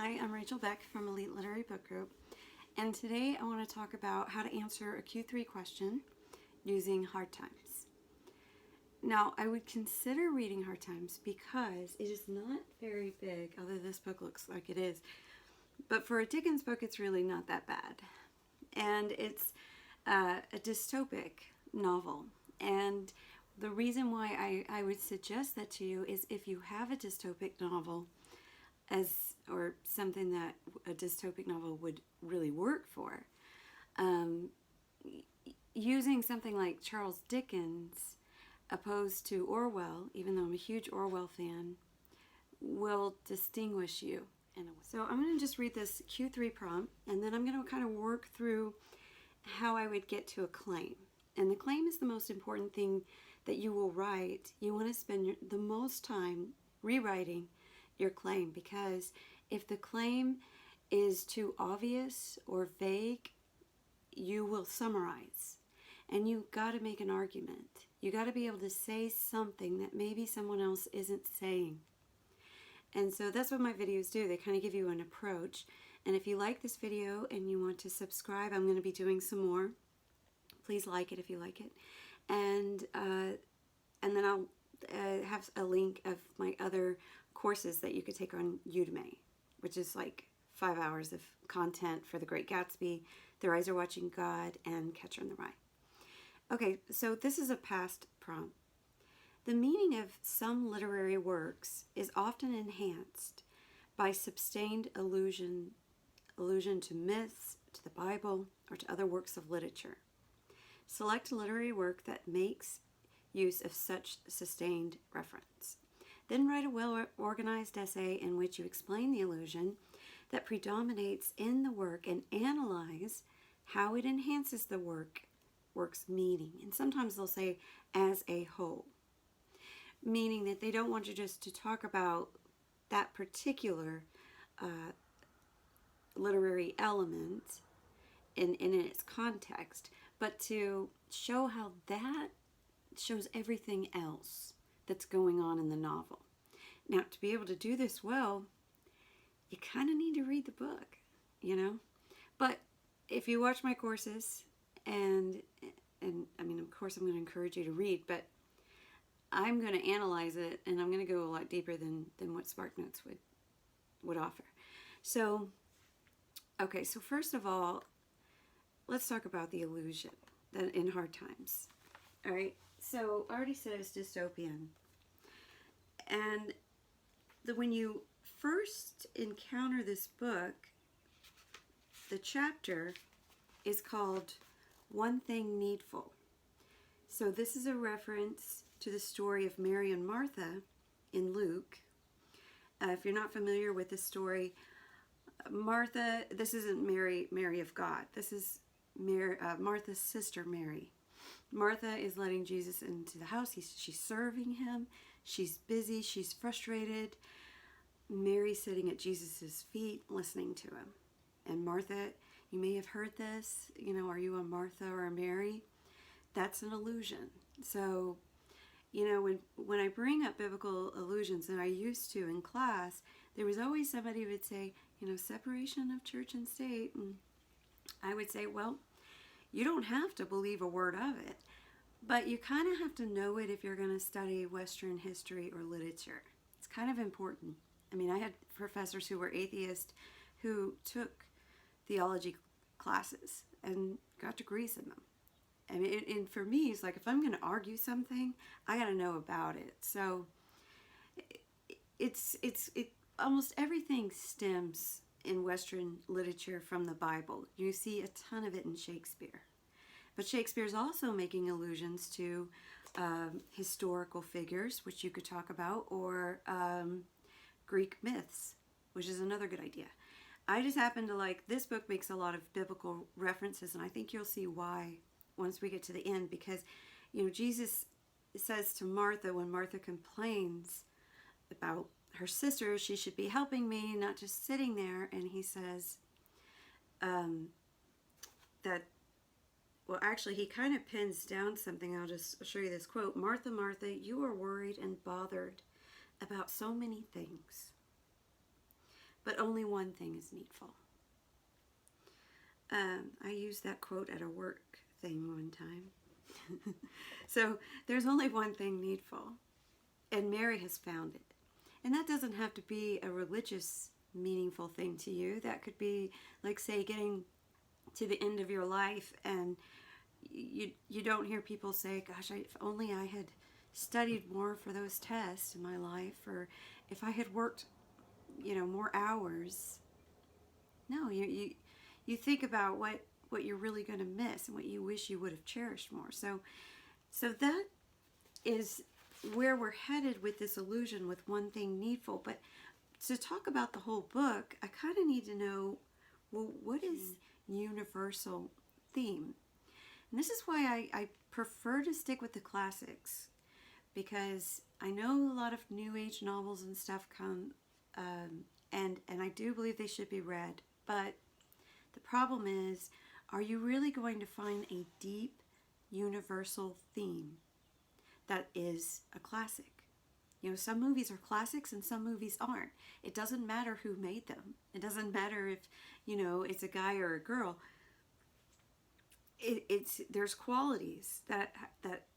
Hi, I'm Rachel Beck from Elite Literary Book Group, and today I want to talk about how to answer a Q3 question using Hard Times. Now, I would consider reading Hard Times because it is not very big, although this book looks like it is, but for a Dickens book, it's really not that bad. And it's a dystopic novel, and the reason why I would suggest that to you is if you have a dystopic novel or something that a dystopic novel would really work for, using something like Charles Dickens opposed to Orwell, even though I'm a huge Orwell fan, will distinguish you in a way. So I'm going to just read this Q3 prompt, and then I'm going to kind of work through how I would get to a claim. And the claim is the most important thing that you will write. You want to spend the most time rewriting your claim, because if the claim is too obvious or vague, you will summarize. And you've got to make an argument. You got to be able to say something that maybe someone else isn't saying. And so that's what my videos do. They kind of give you an approach. And if you like this video and you want to subscribe, I'm going to be doing some more. Please like it if you like it. And then I'll have a link of my other courses that you could take on Udemy, which is like 5 hours of content for The Great Gatsby, Their Eyes Are Watching God, and Catcher in the Rye. Okay, so this is a past prompt. The meaning of some literary works is often enhanced by sustained allusion to myths, to the Bible, or to other works of literature. Select a literary work that makes use of such sustained reference. Then write a well-organized essay in which you explain the allusion that predominates in the work and analyze how it enhances the work's meaning. And sometimes they'll say, as a whole, meaning that they don't want you just to talk about that particular literary element in its context, but to show how that shows everything else that's going on in the novel. Now, to be able to do this well, you kind of need to read the book, you know? But if you watch my courses, and I mean, of course I'm going to encourage you to read, but I'm going to analyze it, and I'm going to go a lot deeper than what SparkNotes would offer. So, okay, so first of all, let's talk about the illusion in Hard Times. All right, so I already said it's dystopian. And when you first encounter this book, the chapter is called One Thing Needful. So this is a reference to the story of Mary and Martha in Luke. If you're not familiar with the story, Martha, this isn't Mary of God. This is Martha's sister Mary. Martha is letting Jesus into the house. She's serving him. She's busy. She's frustrated. Mary's sitting at Jesus' feet listening to him. And Martha, you may have heard this, you know, are you a Martha or a Mary? That's an illusion. So, you know, when I bring up biblical allusions, and I used to in class, there was always somebody who would say, you know, separation of church and state. And I would say, well, you don't have to believe a word of it, but you kind of have to know it if you're going to study Western history or literature. It's kind of important. I mean, I had professors who were atheists who took theology classes and got degrees in them. I mean, and for me, it's like, if I'm going to argue something, I got to know about it. So it's almost everything stems in Western literature from the Bible. You see a ton of it in Shakespeare. But Shakespeare's also making allusions to historical figures, which you could talk about, or Greek myths, which is another good idea. I just happen to like, this book makes a lot of biblical references, and I think you'll see why once we get to the end, because, you know, Jesus says to Martha, when Martha complains about her sister, she should be helping me, not just sitting there, and he says that, well, actually, he kind of pins down something. I'll just show you this quote. Martha, Martha, you are worried and bothered about so many things, but only one thing is needful. I used that quote at a work thing one time. So there's only one thing needful, and Mary has found it. And that doesn't have to be a religious, meaningful thing to you. That could be, like, say, getting to the end of your life, and you don't hear people say, gosh, if only I had studied more for those tests in my life, or if I had worked, more hours. No, you think about what you're really going to miss and what you wish you would have cherished more. So that is where we're headed with this illusion with one thing needful. But to talk about the whole book, I kind of need to know, well, what is universal theme? And this is why I prefer to stick with the classics, because I know a lot of New Age novels and stuff come, and I do believe they should be read, but the problem is, are you really going to find a deep, universal theme that is a classic? Some movies are classics and some movies aren't. It doesn't matter who made them. It doesn't matter if, it's a guy or a girl. There's qualities that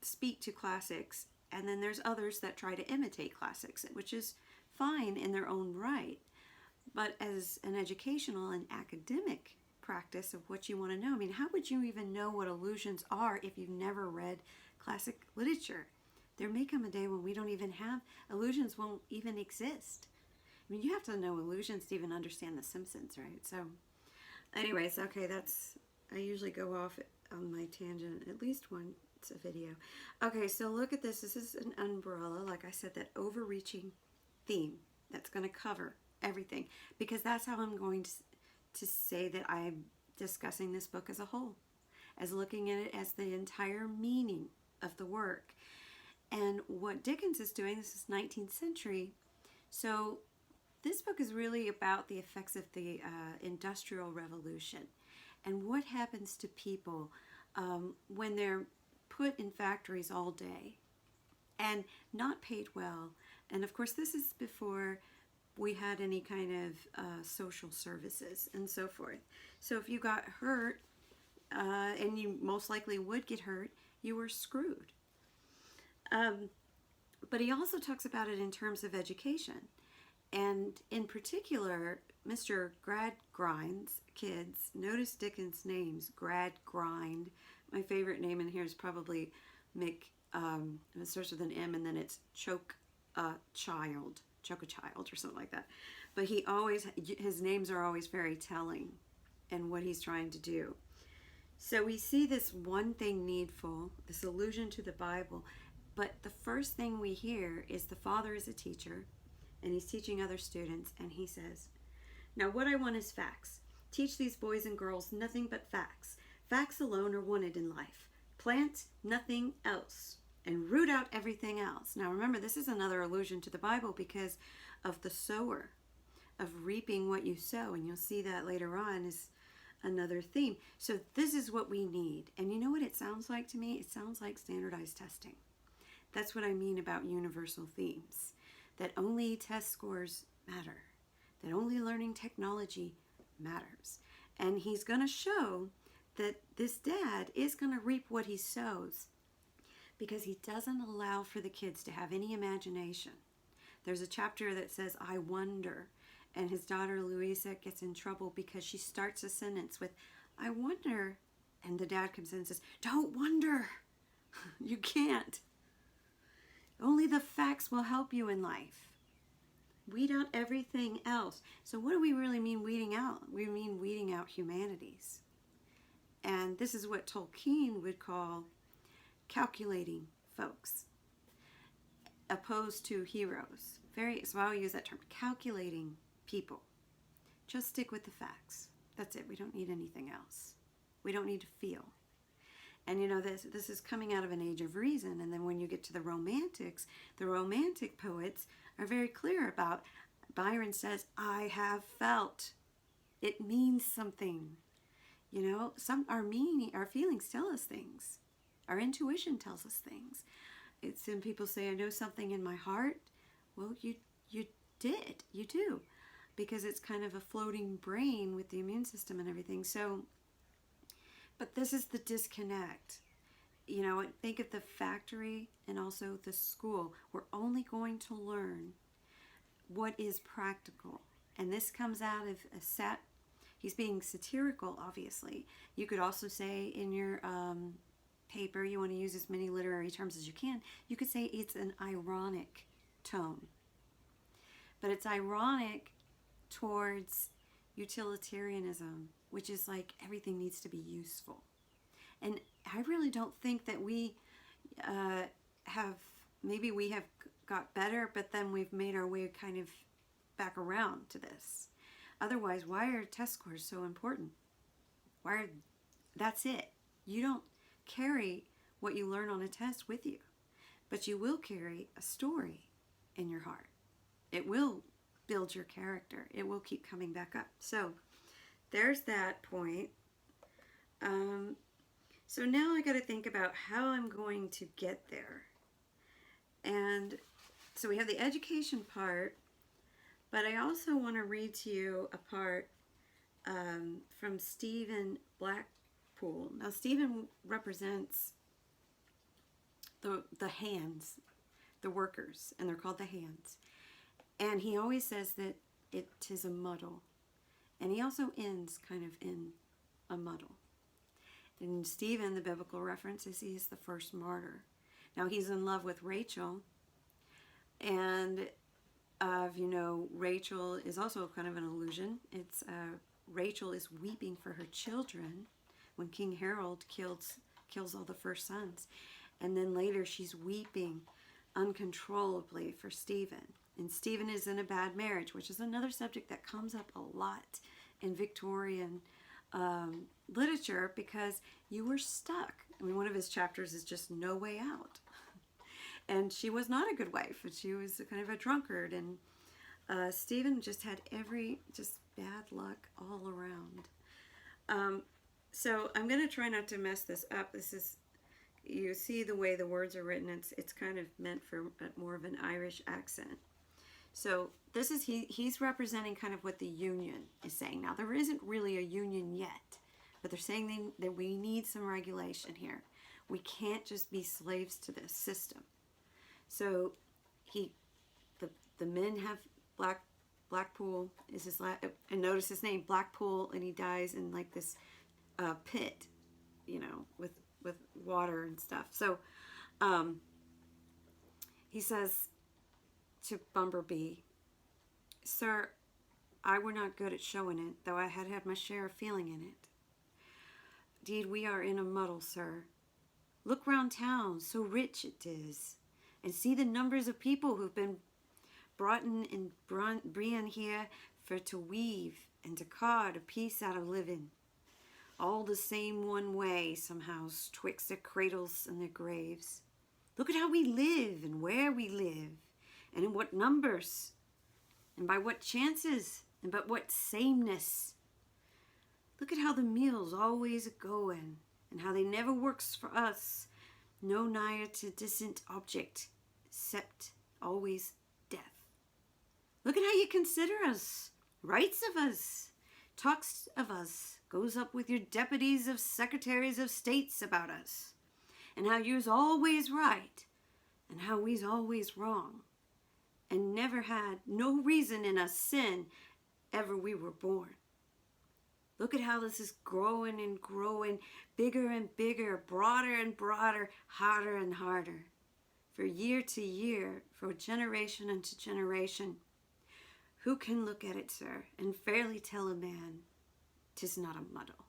speak to classics, and then there's others that try to imitate classics, which is fine in their own right. But as an educational and academic practice of what you want to know, how would you even know what illusions are if you've never read classic literature? There may come a day when we don't even have, illusions won't even exist. You have to know illusions to even understand The Simpsons, right? So anyways, okay, I usually go off on my tangent at least once a video. Okay, so look at this. This is an umbrella, like I said, that overreaching theme that's going to cover everything, because that's how I'm going to say that I'm discussing this book as a whole, as looking at it as the entire meaning of the work. And what Dickens is doing, this is 19th century, so this book is really about the effects of the Industrial Revolution and what happens to people when they're put in factories all day and not paid well. And of course, this is before we had any kind of social services and so forth. So if you got hurt, and you most likely would get hurt, you were screwed. But he also talks about it in terms of education. And in particular, Mr. Gradgrind's kids, notice Dickens' names, Gradgrind. My favorite name in here is probably Mick, it starts with an M and then it's Choke-a-Child or something like that. But his names are always very telling in what he's trying to do. So we see this one thing needful, this allusion to the Bible, but the first thing we hear is the father is a teacher, and he's teaching other students, and he says, now what I want is facts. Teach these boys and girls nothing but facts. Facts alone are wanted in life. Plant nothing else, and root out everything else. Now remember, this is another allusion to the Bible because of the sower, of reaping what you sow, and you'll see that later on is another theme. So this is what we need. And you know what it sounds like to me? It sounds like standardized testing. That's what I mean about universal themes. That only test scores matter. That only learning technology matters. And he's going to show that this dad is going to reap what he sows, because he doesn't allow for the kids to have any imagination. There's a chapter that says, I wonder. And his daughter Louisa gets in trouble because she starts a sentence with, I wonder. And the dad comes in and says, don't wonder. You can't. Only the facts will help you in life. Weed out everything else. So what do we really mean weeding out? We mean weeding out humanities. And this is what Tolkien would call calculating folks, opposed to heroes. So I'll use that term, calculating people. Just stick with the facts. That's it. We don't need anything else. We don't need to feel. And this is coming out of an age of reason. And then when you get to the romantic poets are very clear about, Byron says, I have felt. It means something. Our feelings tell us things. Our intuition tells us things. It's when people say, I know something in my heart. Well, you do. because it's kind of a floating brain with the immune system and everything. So, but this is the disconnect. You know, think of the factory and also the school. We're only going to learn what is practical. And this comes out of he's being satirical, obviously. You could also say in your paper, you want to use as many literary terms as you can. You could say it's an ironic tone. But it's ironic towards utilitarianism, which is like everything needs to be useful. And I really don't think that we maybe we have got better, but then we've made our way kind of back around to this. Otherwise, why are test scores so important? That's it. You don't carry what you learn on a test with you, but you will carry a story in your heart. It will build your character. It will keep coming back up. So there's that point. So now I got to think about how I'm going to get there. And so we have the education part, but I also want to read to you a part from Stephen Blackpool. Now Stephen represents the hands, the workers, and they're called the hands. And he always says that it is a muddle. And he also ends kind of in a muddle. And Stephen, the biblical reference, is he is the first martyr. Now he's in love with Rachel. And, Rachel is also kind of an illusion. It's Rachel is weeping for her children when King Harold kills all the first sons. And then later she's weeping uncontrollably for Stephen. And Stephen is in a bad marriage, which is another subject that comes up a lot in Victorian literature, because you were stuck. I mean, one of his chapters is just no way out. And she was not a good wife, and she was kind of a drunkard. And Stephen just had just bad luck all around. So I'm going to try not to mess this up. You see the way the words are written. It's kind of meant for more of an Irish accent. So this is he's representing kind of what the union is saying. Now there isn't really a union yet, but they're saying that we need some regulation here. We can't just be slaves to this system. So the men have Blackpool is his last, and notice his name, Blackpool, and he dies in like this pit, with water and stuff. So he says to Bumblebee, "Sir, I were not good at showing it, though I had my share of feeling in it. 'Deed, we are in a muddle, sir. Look round town, so rich it is, and see the numbers of people who've been brought in and brian here for to weave and to card a piece out of living. All the same one way, somehow, twixt their cradles and their graves. Look at how we live, and where we live, and in what numbers, and by what chances, and but what sameness. Look at how the meal's always a-going, and how they never works for us, no nigher to distant object, except always death. Look at how you consider us, writes of us, talks of us, goes up with your deputies of secretaries of states about us, and how you's always right, and how we's always wrong, and never had no reason in us sin ever we were born. Look at how this is growing and growing, bigger and bigger, broader and broader, harder and harder, for year to year, for generation unto generation. Who can look at it, sir, and fairly tell a man 'tis not a muddle?'"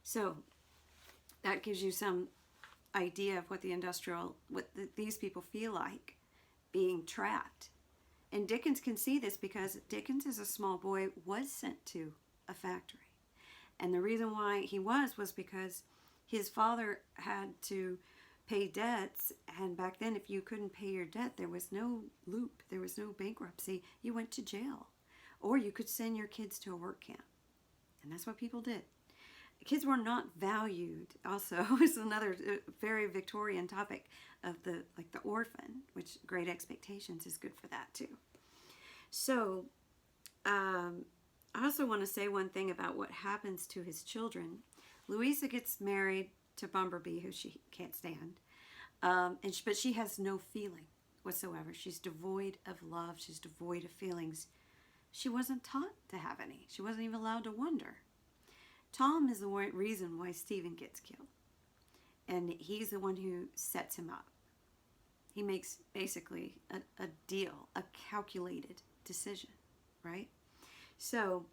So that gives you some idea of what these people feel like, being trapped. And Dickens can see this because Dickens, as a small boy, was sent to a factory. And the reason why he was because his father had to pay debts, and back then if you couldn't pay your debt, there was no loop, there was no bankruptcy, you went to jail. Or you could send your kids to a work camp. And that's what people did. Kids were not valued, also, is another very Victorian topic of the orphan, which Great Expectations is good for that too. So I also want to say one thing about what happens to his children. Louisa gets married to Bumblebee, who she can't stand, but she has no feeling whatsoever. She's devoid of love. She's devoid of feelings. She wasn't taught to have any. She wasn't even allowed to wonder. Tom is the reason why Stephen gets killed, and he's the one who sets him up. He makes basically a deal, a calculated decision, right? So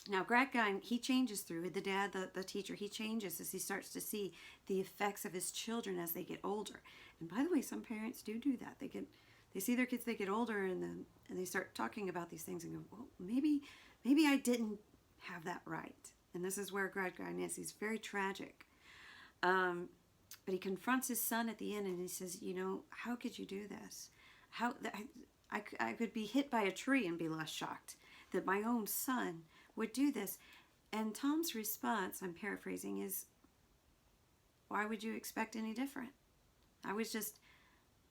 now Greg Guy, he changes through the dad, the teacher. He changes as he starts to see the effects of his children as they get older. And by the way, some parents do that. They see their kids, they get older, and they start talking about these things and go, well, maybe I didn't have that right. And this is where Greg Guy is. He's very tragic. But he confronts his son at the end, and he says, you know, how could you do this? I could be hit by a tree and be less shocked that my own son would do this. And Tom's response, I'm paraphrasing, is, why would you expect any different?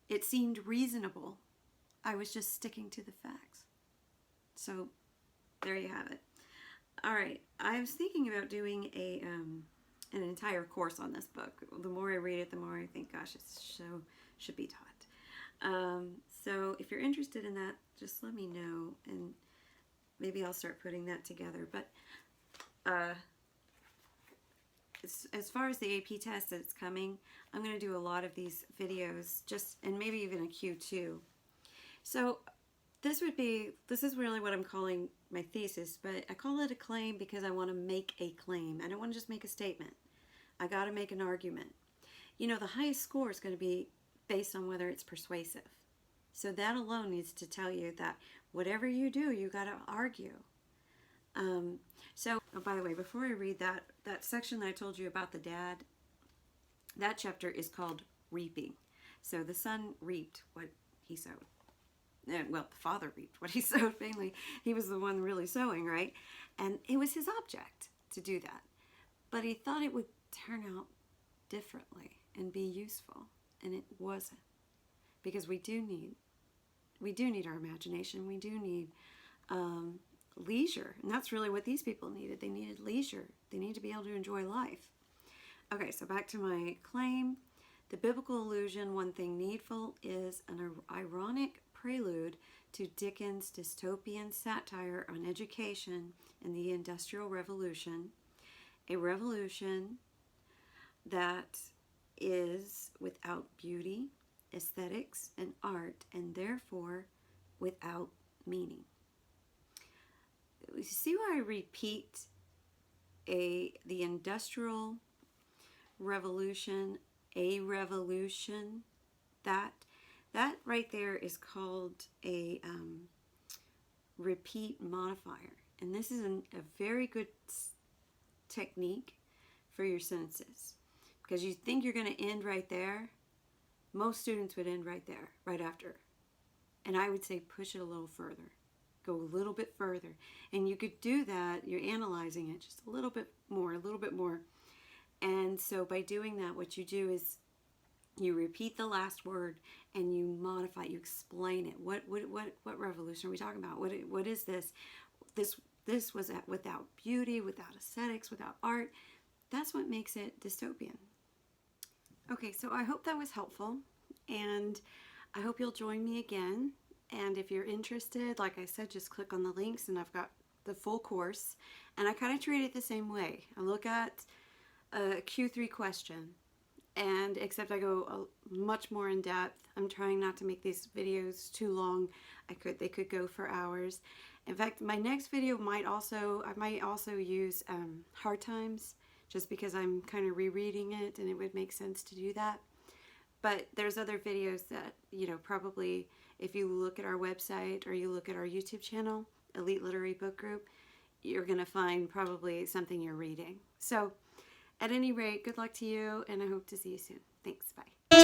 It seemed reasonable. I was just sticking to the facts. So there you have it. All right, I was thinking about doing an entire course on this book. The more I read it, the more I think, gosh, it should be taught. So if you're interested in that, just let me know, and maybe I'll start putting that together. But as far as the AP test that's coming, I'm going to do a lot of these videos, and maybe even a Q2. So this is really what I'm calling my thesis, but I call it a claim because I want to make a claim. I don't want to just make a statement. I got to make an argument. You know, the highest score is going to be based on whether it's persuasive. So that alone needs to tell you that whatever you do, you got to argue. Oh, by the way, before I read that section that I told you about the dad, that chapter is called Reaping. So the son reaped what he sowed. Well, the father reaped what he sowed, mainly. He was the one really sowing, right? And it was his object to do that. But he thought it would turn out differently and be useful, and it wasn't. Because we do need our imagination. We do need leisure, and that's really what these people needed. They needed leisure. They need to be able to enjoy life. Okay, so back to my claim. The biblical illusion, one thing needful, is an ironic prelude to Dickens' dystopian satire on education and the Industrial Revolution, a revolution that is without beauty, aesthetics, and art, and therefore without meaning. You see why I repeat the Industrial Revolution, a revolution? That right there is called a repeat modifier. And this is a very good technique for your sentences. Because you think you're going to end right there. Most students would end right there, right after. And I would say push it a little further. Go a little bit further. And you could do that, you're analyzing it just a little bit more. And so by doing that, what you do is you repeat the last word and you modify it, you explain it. What revolution are we talking about? What is this? This was without beauty, without aesthetics, without art. That's what makes it dystopian. Okay, so I hope that was helpful, and I hope you'll join me again. And if you're interested, like I said, just click on the links, and I've got the full course. And I kind of treat it the same way. I look at a Q3 question, and except I go much more in depth. I'm trying not to make these videos too long. They could go for hours. In fact, my next video I might also use hard times, just because I'm kind of rereading it and it would make sense to do that. But there's other videos that, probably if you look at our website or you look at our YouTube channel, Elite Literary Book Group, you're going to find probably something you're reading. So at any rate, good luck to you, and I hope to see you soon. Thanks. Bye.